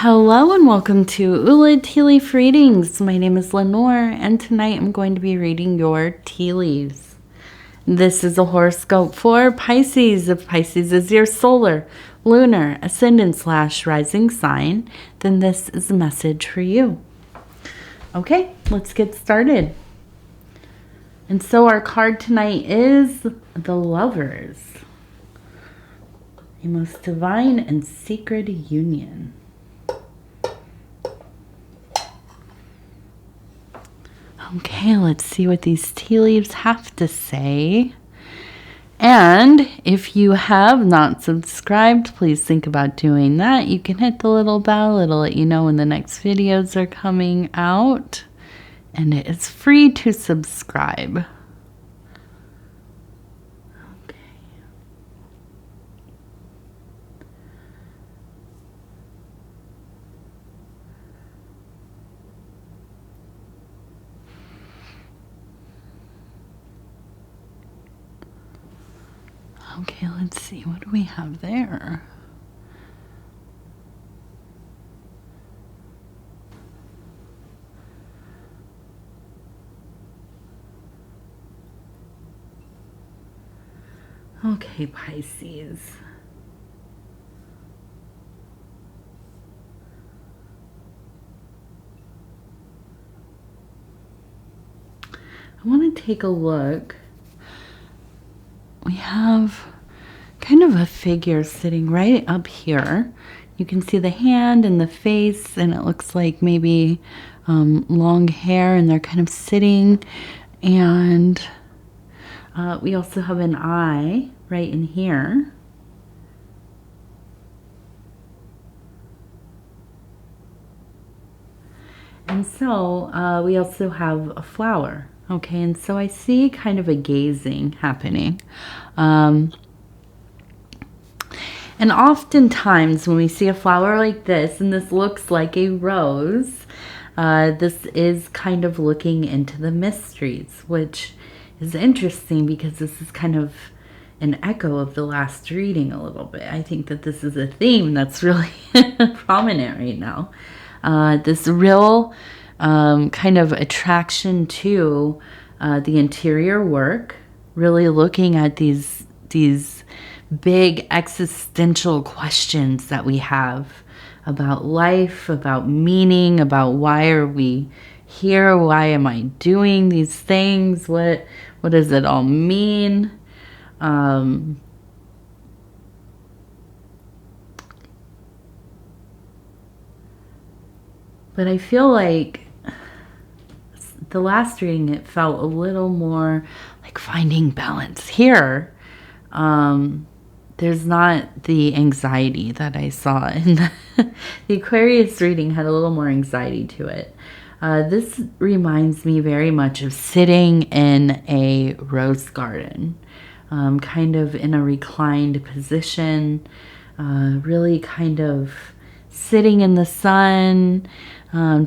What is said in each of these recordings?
Hello and welcome to Ula Tea Leaf Readings. My name is Lenor and tonight I'm going to be reading your tea leaves. This is a horoscope for Pisces. If Pisces is your solar, lunar, ascendant/rising sign, then this is a message for you. Okay, let's get started. And so our card tonight is the Lovers. A most divine and sacred union. Okay, let's see what these tea leaves have to say. And if you have not subscribed, please think about doing that. You can hit the little bell. It'll let you know when the next videos are coming out. And it is free to subscribe. Okay, let's see. What do we have there? Okay, Pisces. I want to take a look. We have kind of a figure sitting right up here. You can see the hand and the face, and it looks like maybe long hair, and they're kind of sitting. And we also have an eye right in here. And so we also have a flower. Okay, and so I see kind of a gazing happening. And oftentimes when we see a flower like this, and this looks like a rose, this is kind of looking into the mysteries, which is interesting because this is kind of an echo of the last reading a little bit. I think that this is a theme that's really prominent right now. This real kind of attraction to the interior work, really looking at these big existential questions that we have about life, about meaning, about why are we here? Why am I doing these things? What does it all mean? But I feel like the last reading, it felt a little more like finding balance. Here, there's not the anxiety that I saw in the Aquarius reading had a little more anxiety to it. This reminds me very much of sitting in a rose garden, kind of in a reclined position, really kind of sitting in the sun,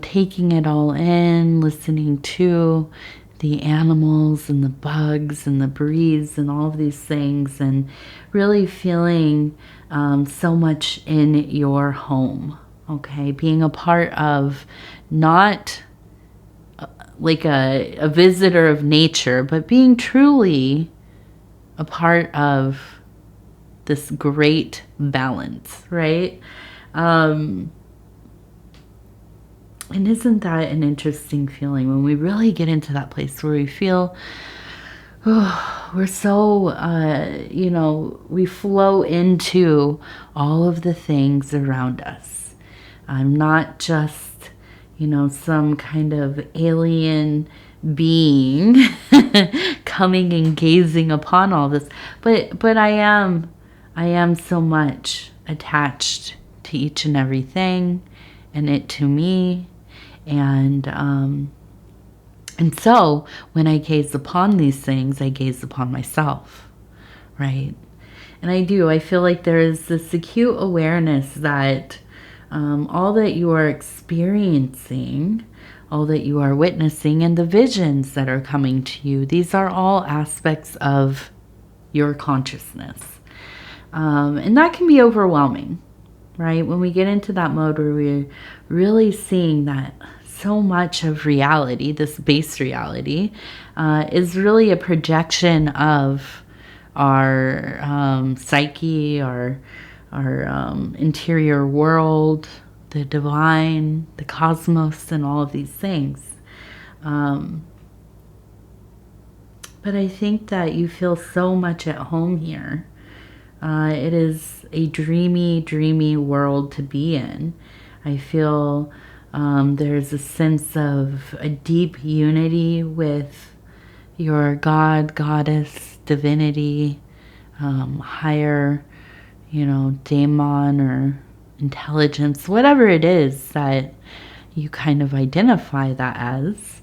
taking it all in, listening to the animals and the bugs and the breeze and all of these things, and really feeling so much in your home. Okay, being a part of not like a visitor of nature, but being truly a part of this great balance, right? And isn't that an interesting feeling when we really get into that place where we feel, we're so, we flow into all of the things around us. I'm not just, some kind of alien being coming and gazing upon all this, but I am so much attached to each and everything, and it to me. And so when I gaze upon these things, I gaze upon myself, right? And I feel like there is this acute awareness that all that you are experiencing, all that you are witnessing, and the visions that are coming to you, these are all aspects of your consciousness. And that can be overwhelming, right? When we get into that mode where we're really seeing that so much of reality, this base reality, is really a projection of our psyche, our interior world, the divine, the cosmos, and all of these things. But I think that you feel so much at home here. It is a dreamy, dreamy world to be in. I feel there's a sense of a deep unity with your God, goddess, divinity, higher, daemon or intelligence, whatever it is that you kind of identify that as.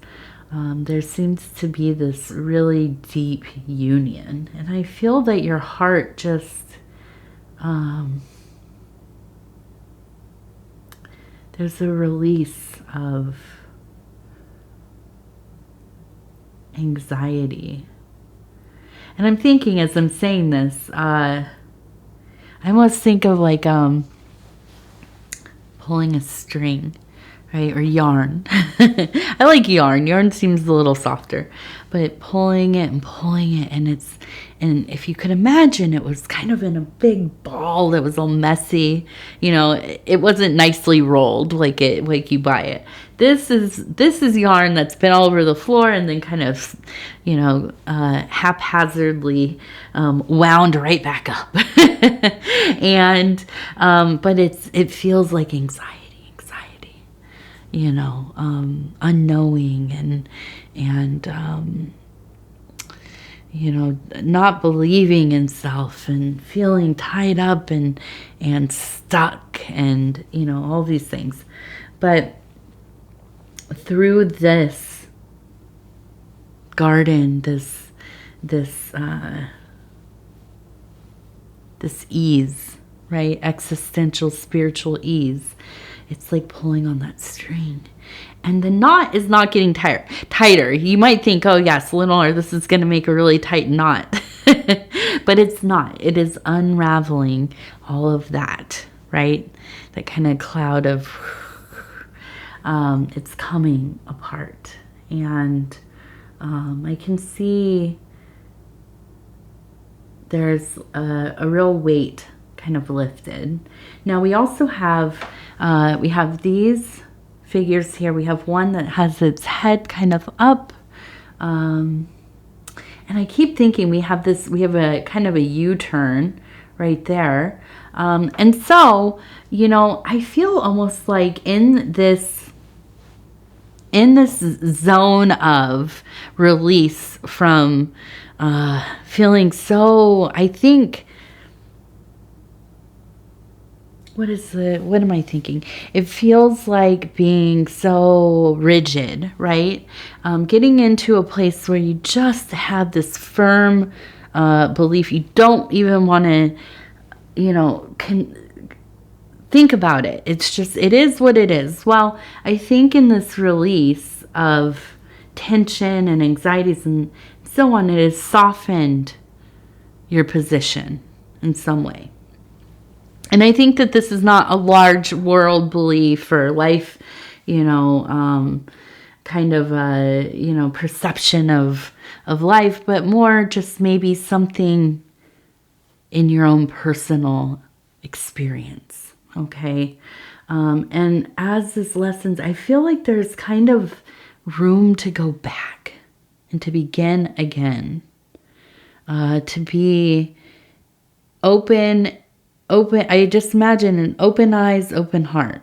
There seems to be this really deep union. And I feel that your heart just, there's a release of anxiety. And I'm thinking as I'm saying this, I almost think of like pulling a string, right? Or yarn. I like yarn. Yarn seems a little softer. But pulling it, and if you could imagine, it was kind of in a big ball that was all messy. It wasn't nicely rolled like you buy it. This is yarn that's been all over the floor and then kind of, haphazardly wound right back up. And but it feels like anxiety, unknowing and not believing in self and feeling tied up and stuck and all these things. But through this garden, this ease, right? Existential spiritual ease. It's like pulling on that string. And the knot is not getting tighter. You might think, oh yes, Lenor, this is going to make a really tight knot. But it's not. It is unraveling all of that, right? That kind of cloud of, it's coming apart. And I can see there's a real weight kind of lifted. Now we also have, we have these figures here. We have one that has its head kind of up. And I keep thinking we have a kind of a U-turn right there. And so, I feel almost like in this zone of release from feeling so, I think, what am I thinking? It feels like being so rigid, right? Getting into a place where you just have this firm belief. You don't even want to, think about it. It's just, it is what it is. Well, I think in this release of tension and anxieties and so on, it has softened your position in some way. And I think that this is not a large world belief or life, kind of a, perception of life, but more just maybe something in your own personal experience. Okay. And as this lessons, I feel like there's kind of room to go back and to begin again, to be open. I just imagine an open eyes, open heart,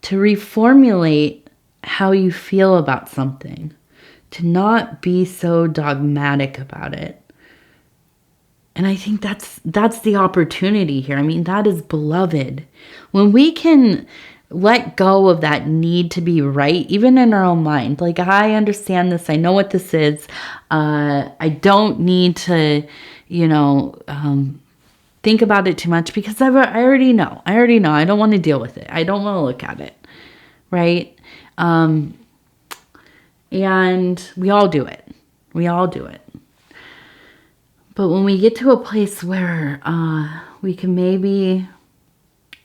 to reformulate how you feel about something, to not be so dogmatic about it. And I think that's the opportunity here. I mean, that is beloved. When we can let go of that need to be right, even in our own mind, like, I understand this, I know what this is, I don't need to, think about it too much because I already know. I don't want to deal with it. I don't want to look at it. Right? And we all do it. But when we get to a place where we can maybe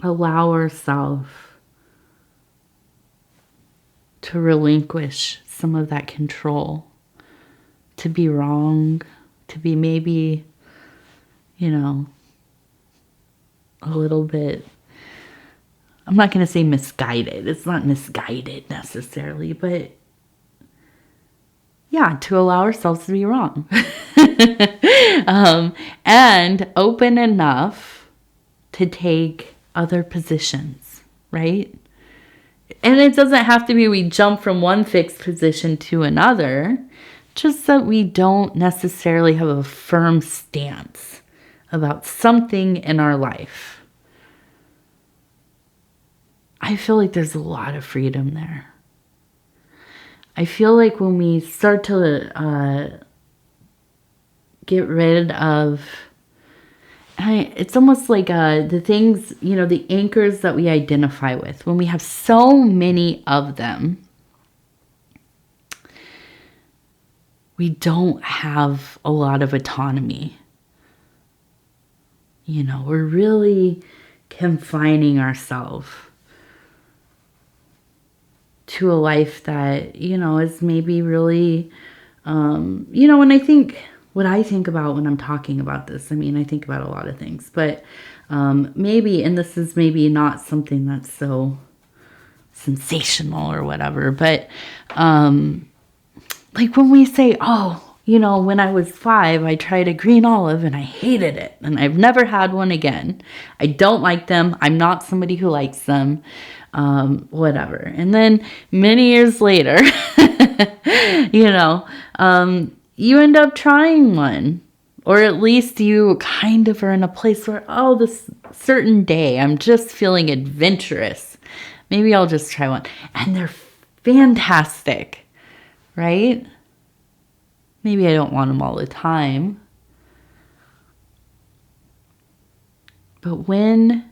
allow ourselves to relinquish some of that control, to be wrong, to be maybe, you know, a little bit, I'm not going to say misguided. It's not misguided necessarily, but yeah, to allow ourselves to be wrong. And open enough to take other positions, right? And it doesn't have to be we jump from one fixed position to another, just that we don't necessarily have a firm stance about something in our life. I feel like there's a lot of freedom there. I feel like when we start to get rid of, it's almost like the things, you know, the anchors that we identify with, when we have so many of them, we don't have a lot of autonomy. You know, we're really confining ourselves to a life that, you know, is maybe really, you know, when I think, what I think about when I'm talking about this, I mean, I think about a lot of things, but maybe, and this is maybe not something that's so sensational or whatever, but like when we say, oh, you know, when I was 5, I tried a green olive and I hated it and I've never had one again. I don't like them. I'm not somebody who likes them, whatever. And then many years later, you know, you end up trying one, or at least you kind of are in a place where, oh, this certain day I'm just feeling adventurous. Maybe I'll just try one. And they're fantastic, right? Maybe I don't want them all the time. But when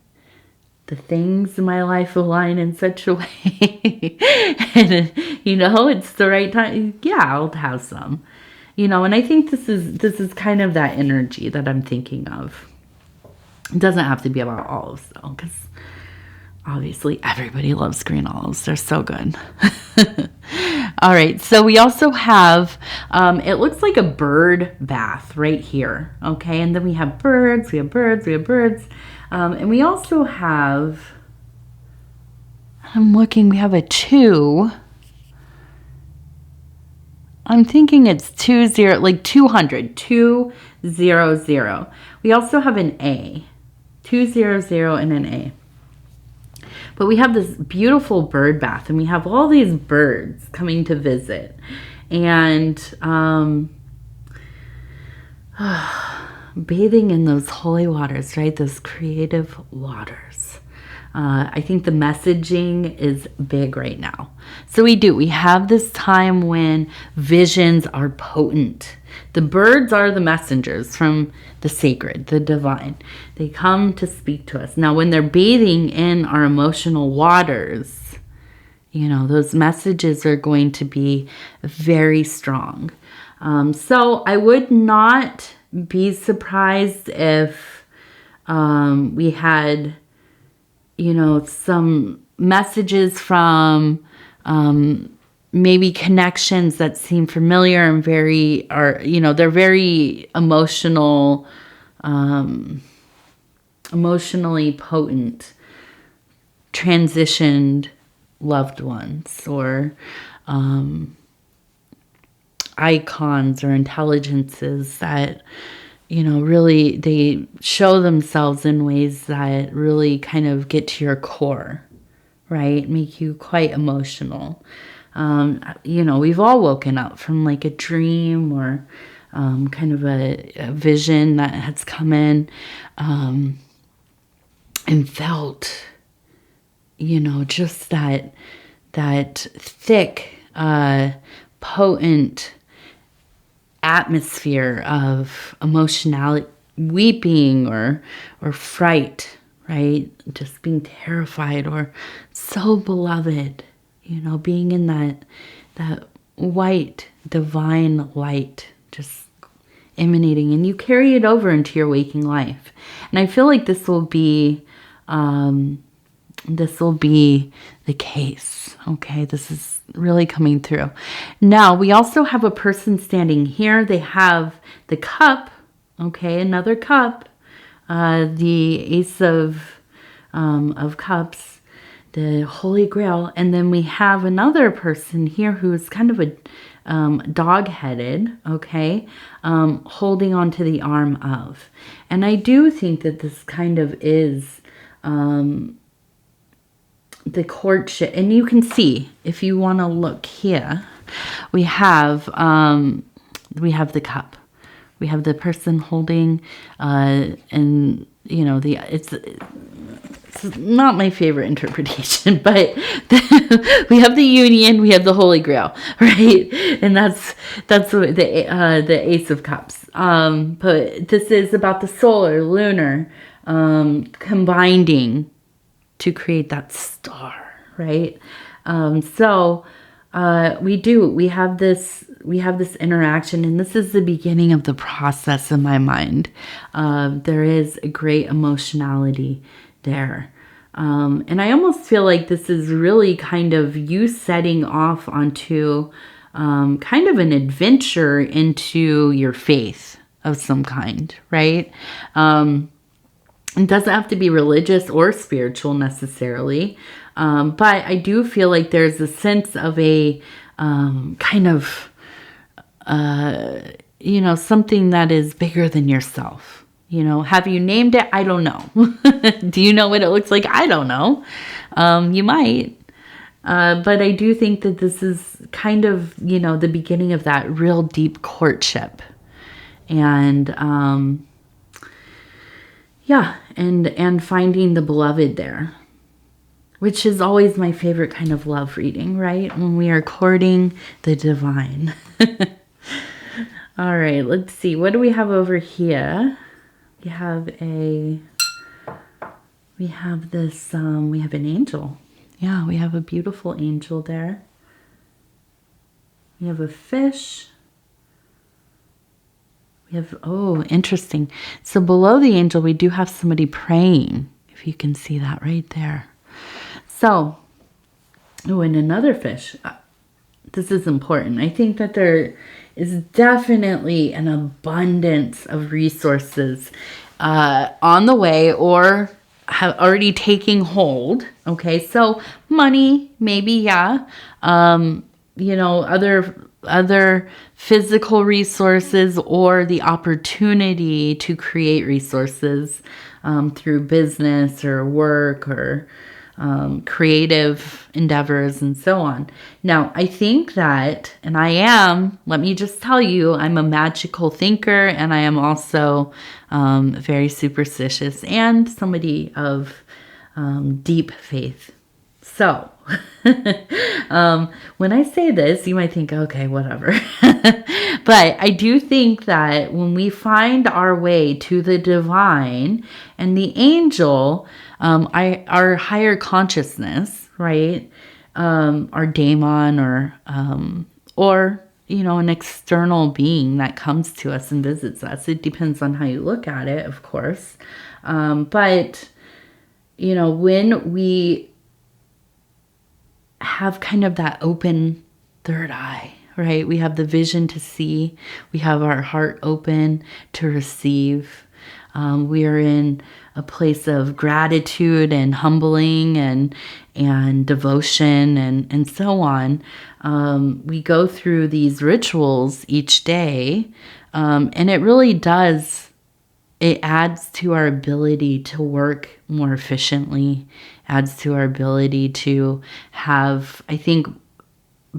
the things in my life align in such a way, and, you know, it's the right time, yeah, I'll have some. You know, and I think this is kind of that energy that I'm thinking of. It doesn't have to be about olives, though, because obviously everybody loves green olives. They're so good. All right, so we also have, it looks like a bird bath right here, okay? And then we have birds, and we also have, I'm looking, we have a 2. I'm thinking it's 20, like 200, 200. We also have an A, 200 and an A. But we have this beautiful bird bath, and we have all these birds coming to visit. And bathing in those holy waters, right? Those creative waters. I think the messaging is big right now. So we have this time when visions are potent. The birds are the messengers from the sacred, the divine. They come to speak to us. Now, when they're bathing in our emotional waters, you know, those messages are going to be very strong. So I would not be surprised if we had, you know, some messages from maybe connections that seem familiar and they're very emotional, emotionally potent, transitioned loved ones, or icons or intelligences that, you know, really, they show themselves in ways that really kind of get to your core, right? Make you quite emotional. You know, we've all woken up from like a dream or kind of a vision that has come in and felt, you know, just that thick, potent atmosphere of emotionality, weeping or fright, right? Just being terrified or so beloved, you know, being in that white divine light, just emanating, and you carry it over into your waking life. And I feel like this will be this will be the case. Okay, this is really coming through. Now, we also have a person standing here. They have the cup. Okay, another cup. The Ace of Cups, the Holy Grail. And then we have another person here who's kind of a dog-headed, okay, holding onto the arm of. And I do think that this kind of is the courtship. And you can see, if you want to look here, we have the cup. We have the person holding, and you know, it's not my favorite interpretation, but we have the union, we have the Holy Grail, right? And that's the Ace of Cups. But this is about the solar, lunar, combining to create that star, right? We have this interaction, and this is the beginning of the process in my mind. There is a great emotionality there. And I almost feel like this is really kind of you setting off onto kind of an adventure into your faith of some kind, right? It doesn't have to be religious or spiritual necessarily. But I do feel like there's a sense of a kind of, something that is bigger than yourself. You know, have you named it? I don't know. Do you know what it looks like? I don't know. You might. But I do think that this is kind of, the beginning of that real deep courtship. And, and finding the beloved there, which is always my favorite kind of love reading, right? When we are courting the divine. All right, let's see. What do we have over here? We have an angel. Yeah, we have a beautiful angel there. We have a fish. We have, oh, interesting. So below the angel, we do have somebody praying, if you can see that right there. So, oh, and another fish. This is important. I think that there is definitely an abundance of resources on the way or have already taking hold. Okay, so money, maybe, yeah. Other physical resources or the opportunity to create resources through business or work or creative endeavors and so on. Now, I think that, and let me just tell you, I'm a magical thinker, and I am also very superstitious and somebody of deep faith. So, when I say this, you might think, okay, whatever. But I do think that when we find our way to the divine and the angel, our higher consciousness, right? Our daemon or an external being that comes to us and visits us. It depends on how you look at it, of course. But when we have kind of that open third eye, right? We have the vision to see. We have our heart open to receive. We are in a place of gratitude and humbling and devotion and so on. We go through these rituals each day, and it really does. It adds to our ability to work more efficiently, adds to our ability to have, I think,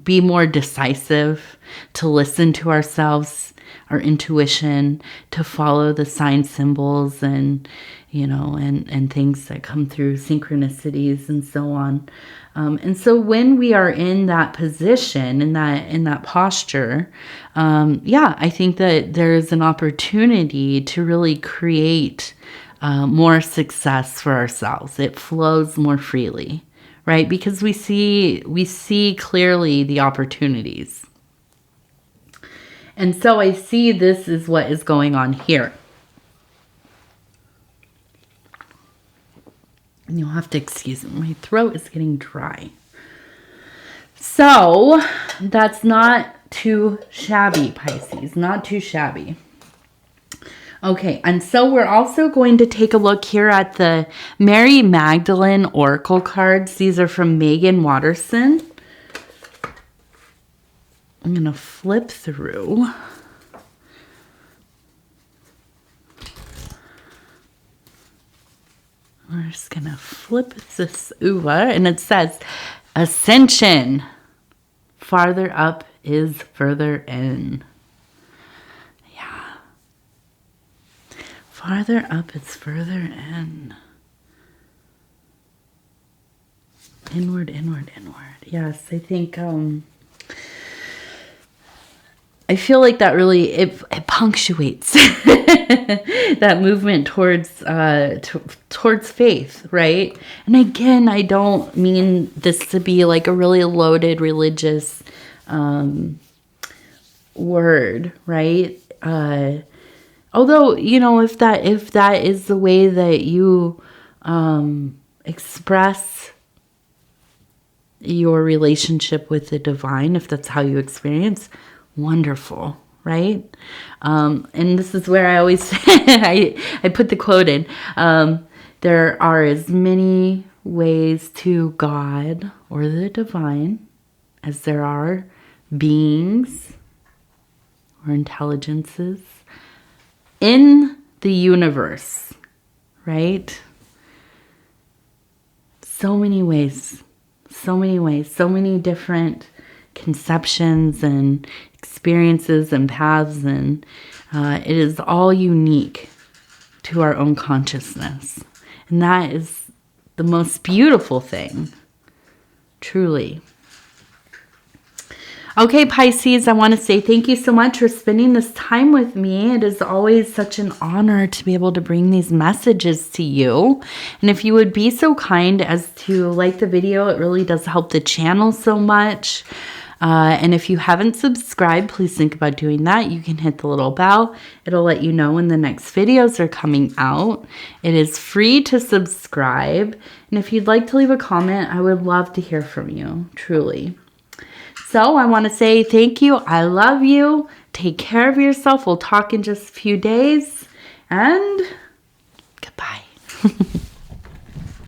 be more decisive, to listen to ourselves, our intuition, to follow the sign symbols and things that come through, synchronicities and so on. And so when we are in that position, in that posture, I think that there is an opportunity to really create more success for ourselves. It flows more freely, right? Because we see clearly the opportunities. And so I see this is what is going on here. And you'll have to excuse me. My throat is getting dry. So that's not too shabby, Pisces. Not too shabby. Okay, and so we're also going to take a look here at the Mary Magdalene Oracle cards. These are from Megan Watterson. I'm going to flip through. We're just going to flip this over, and it says, Ascension. Farther up is further in. Yeah. Farther up is further in. Inward, inward, inward. Yes, I think, I feel like that really, it punctuates that movement towards towards faith, right? And again, I don't mean this to be like a really loaded religious word, right? Although, you know, if that is the way that you express your relationship with the divine, if that's how you experience, wonderful, right? And this is where I always I put the quote in. There are as many ways to God or the divine as there are beings or intelligences in the universe, right? So many ways, so many different conceptions and experiences and paths, and it is all unique to our own consciousness. And that is the most beautiful thing, truly. Okay, Pisces, I want to say thank you so much for spending this time with me. It is always such an honor to be able to bring these messages to you. And if you would be so kind as to like the video, it really does help the channel so much. And if you haven't subscribed, please think about doing that. You can hit the little bell. It'll let you know when the next videos are coming out. It is free to subscribe. And if you'd like to leave a comment, I would love to hear from you, truly. So I want to say thank you. I love you. Take care of yourself. We'll talk in just a few days. And goodbye.